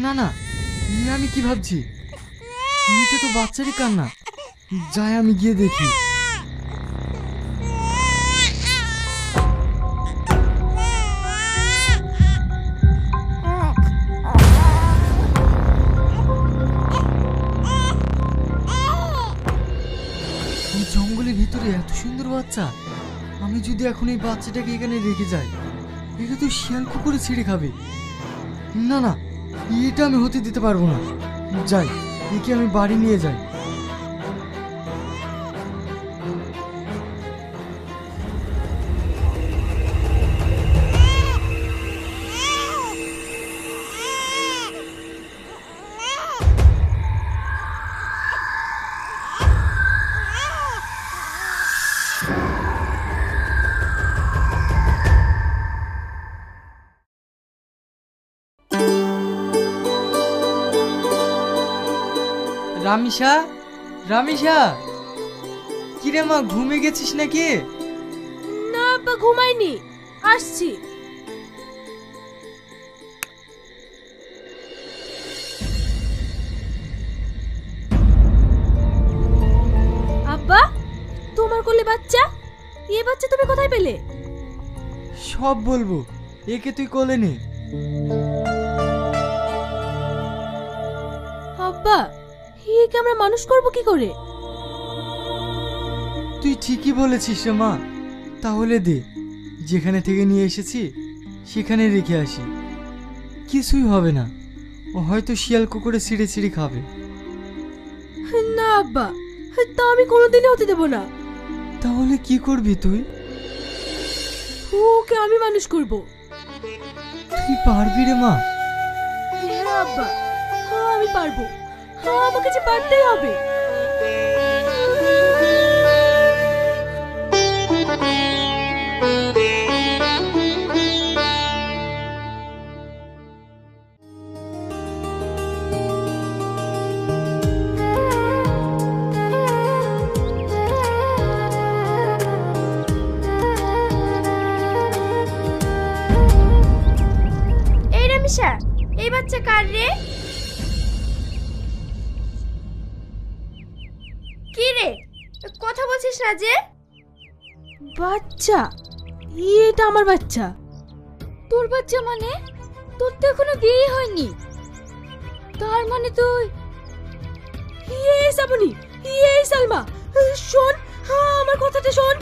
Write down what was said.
না না, আমি কি ভাবছি, এটা তো বাচ্চারই কান্না। যাই আমি গিয়ে দেখি। এই জঙ্গলের ভিতরে এত সুন্দর বাচ্চা, আমি যদি এখন এই বাচ্চাটাকে এখানে রেখে যাই, এটা তো শিয়াল কুকুরে ছিঁড়ে খাবে। না না, এটা আমি হতে দিতে পারবো না। যাই, একে আমি বাড়ি নিয়ে যাই। রামিসা, রামিসা, কিরে মা, ঘুমিয়ে গেছিস নাকি? না আব্বা, ঘুমাইনি, আসছি। আব্বা, তোমার কোলে বাচ্চা? এই বাচ্চা তুমি কোথায় পেলে? সব বলবো, একে তুই কোলে নে। আব্বা, একে আমরা মানুষ করব কি করে? তুই ঠিকই বলেছিস রে মা। তাহলে দে, যেখানে থেকে নিয়ে এসেছি সেখানে রেখে আসি। কিছুই হবে না, ও হয়তো শিয়াল কুকুরে ছিঁড়ে ছিঁড়ে খাবে। না আব্বা, তা আমি কোনোদিনই হতে দেব না। তাহলে কি করবি তুই? ওকে আমি মানুষ করব। তুই পারবি রে মা? হ্যাঁ আব্বা, আমি পারবো। আমাকে যে পারতেই হবে। এই রামিসা, এই বাচ্চা কার রে? কি রে, কথা বলছিস না যে? বাচ্চা? এটা আমার বাচ্চা। তোর বাচ্চা মানে? তোর তো এখনো বিয়ে হয়নি। তার মানে তুই? শ্রাবণী, সালমা, শোন, আমার কথাটা শোন।